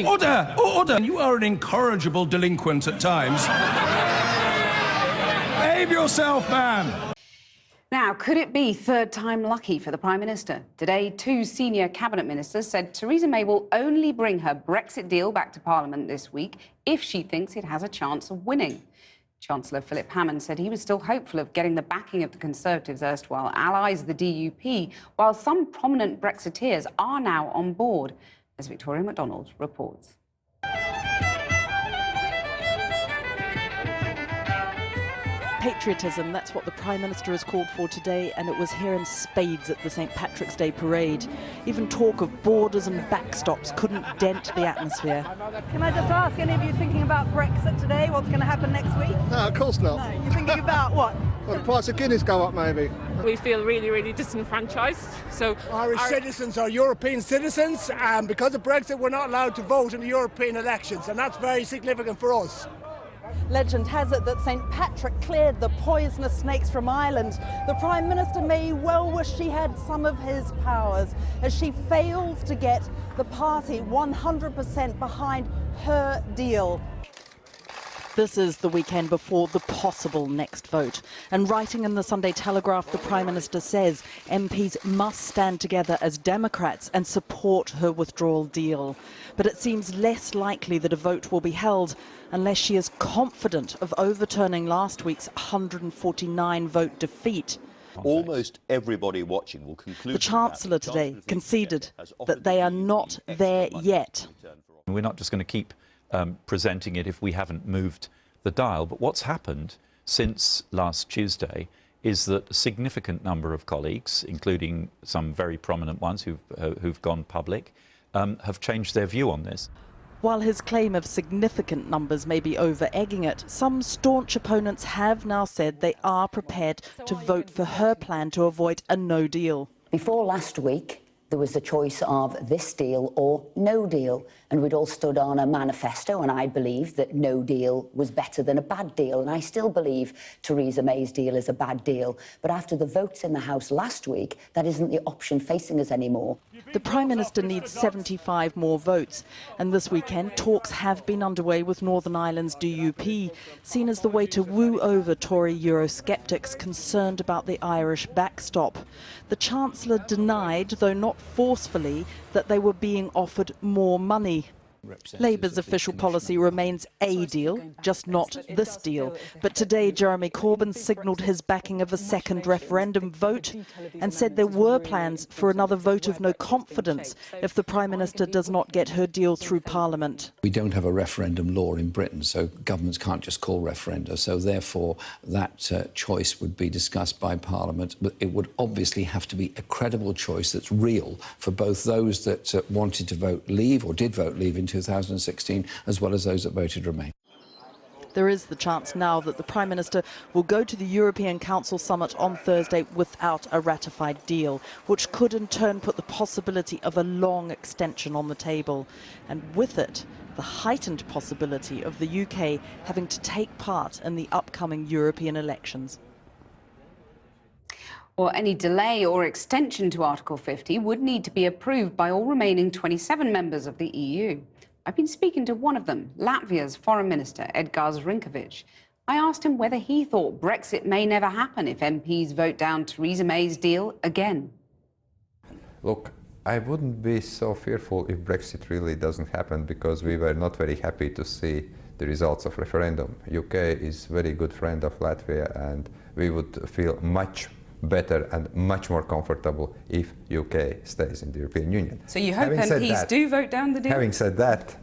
Order! Order! You are an incorrigible delinquent at times. Behave yourself, man! Now, could it be third time lucky for the Prime Minister? Today, two senior cabinet ministers said Theresa May will only bring her Brexit deal back to Parliament this week if she thinks it has a chance of winning. Chancellor Philip Hammond said he was still hopeful of getting the backing of the Conservatives' erstwhile allies, the DUP, while some prominent Brexiteers are now on board, as Victoria MacDonald reports. Patriotism, that's what the Prime Minister has called for today, and it was here in spades at the St Patrick's Day parade. Even talk of borders and backstops couldn't dent the atmosphere. Can I just ask, any of you thinking about Brexit today? What's going to happen next week? No, of course not. No, you're thinking about what? Well, the price of Guinness go up, maybe. We feel really, really disenfranchised. So Irish citizens are European citizens, and because of Brexit, we're not allowed to vote in the European elections, and that's very significant for us. Legend has it that St Patrick cleared the poisonous snakes from Ireland. The Prime Minister may well wish she had some of his powers as she fails to get the party 100% behind her deal. This is the weekend before the possible next vote. And writing in the Sunday Telegraph, the Prime Minister says MPs must stand together as Democrats and support her withdrawal deal. But it seems less likely that a vote will be held unless she is confident of overturning last week's 149-vote defeat. Almost everybody watching will conclude. The Chancellor today conceded that they are not there yet. We're not just going to keep presenting it if we haven't moved the dial. But what's happened since last Tuesday is that a significant number of colleagues, including some very prominent ones who've gone public, have changed their view on this. While his claim of significant numbers may be over-egging it, some staunch opponents have now said they are prepared to vote for her plan to avoid a no deal. Before last week, there was the choice of this deal or no deal, and we'd all stood on a manifesto, and I believed that no deal was better than a bad deal, and I still believe Theresa May's deal is a bad deal. But after the votes in the House last week, that isn't the option facing us anymore. The Prime Minister needs 75 more votes, and this weekend talks have been underway with Northern Ireland's DUP, seen as the way to woo over Tory Eurosceptics concerned about the Irish backstop. The Chancellor denied, though not forcefully, that they were being offered more money. Labour's official policy remains a deal, just not this deal. But today Jeremy Corbyn signalled his backing of a second referendum vote and said there were plans for another vote of no confidence if the Prime Minister does not get her deal through Parliament. We don't have a referendum law in Britain, so governments can't just call referenda. So therefore that choice would be discussed by Parliament. But it would obviously have to be a credible choice that's real for both those that wanted to vote leave or did vote leave in 2016, as well as those that voted remain. There is the chance now that the Prime Minister will go to the European Council summit on Thursday without a ratified deal, which could in turn put the possibility of a long extension on the table. And with it, the heightened possibility of the UK having to take part in the upcoming European elections. Or any delay or extension to Article 50 would need to be approved by all remaining 27 members of the EU. I've been speaking to one of them, Latvia's Foreign Minister, Edgars Rinkevičs. I asked him whether he thought Brexit may never happen if MPs vote down Theresa May's deal again. Look, I wouldn't be so fearful if Brexit really doesn't happen, because we were not very happy to see the results of referendum. UK is a very good friend of Latvia, and we would feel much better and much more comfortable if UK stays in the European Union. So you hope MPs do vote down the deal? Having said that,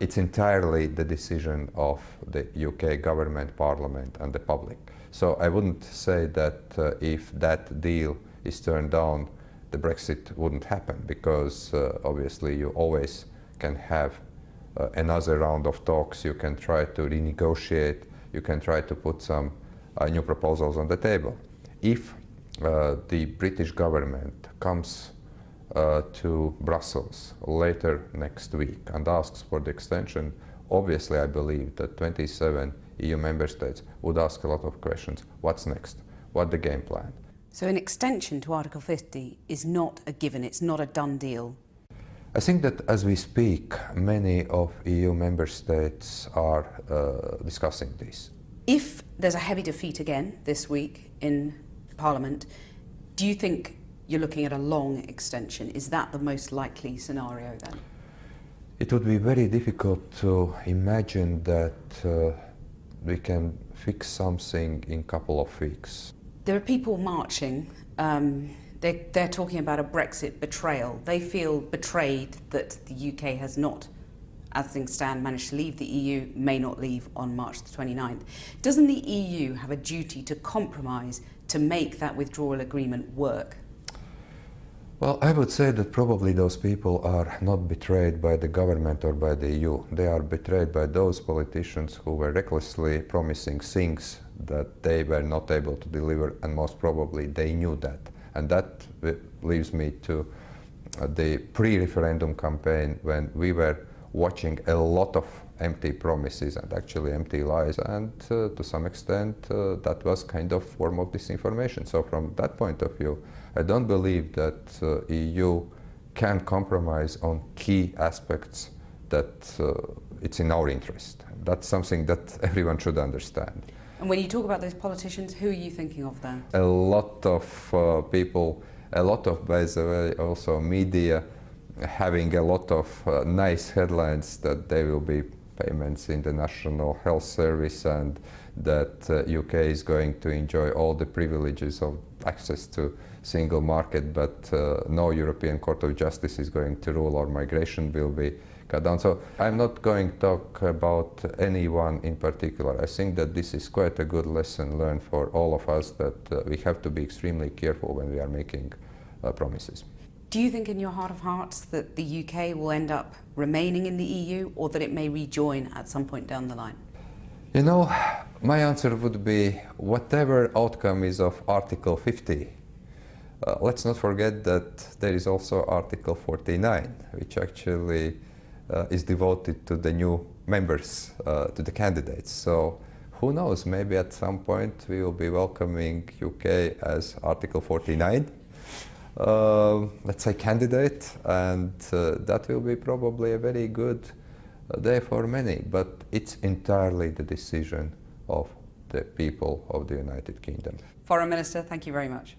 it's entirely the decision of the UK government, Parliament and the public. So I wouldn't say that if that deal is turned down, the Brexit wouldn't happen, because obviously you always can have another round of talks, you can try to renegotiate, you can try to put some new proposals on the table. If the British government comes to Brussels later next week and asks for the extension, obviously I believe that 27 EU member states would ask a lot of questions. What's next? What's the game plan? So an extension to Article 50 is not a given, it's not a done deal? I think that as we speak, many of EU member states are discussing this. If there's a heavy defeat again this week in Parliament, do you think you're looking at a long extension? Is that the most likely scenario then? It would be very difficult to imagine that we can fix something in a couple of weeks. There are people marching. They're talking about a Brexit betrayal. They feel betrayed that the UK has not, as things stand, managed to leave the EU, may not leave on March the 29th. Doesn't the EU have a duty to compromise to make that withdrawal agreement work? Well, I would say that probably those people are not betrayed by the government or by the EU. They are betrayed by those politicians who were recklessly promising things that they were not able to deliver, and most probably they knew that. And that leaves me to the pre-referendum campaign, when we were watching a lot of empty promises and actually empty lies, and to some extent that was kind of form of disinformation. So from that point of view, I don't believe that EU can compromise on key aspects that it's in our interest. That's something that everyone should understand. And when you talk about those politicians, who are you thinking of there? A lot of people, a lot of, by the way, also media, having a lot of nice headlines that there will be payments in the National Health Service and that UK is going to enjoy all the privileges of access to single market, but no European Court of Justice is going to rule, or migration will be cut down. So I'm not going to talk about anyone in particular. I think that this is quite a good lesson learned for all of us, that we have to be extremely careful when we are making promises. Do you think in your heart of hearts that the UK will end up remaining in the EU, or that it may rejoin at some point down the line? You know, my answer would be whatever outcome is of Article 50. Let's not forget that there is also Article 49, which actually is devoted to the new members, to the candidates. So who knows, maybe at some point we will be welcoming UK as Article 49. Let's say candidate, and that will be probably a very good day for many, but it's entirely the decision of the people of the United Kingdom. Foreign Minister, thank you very much.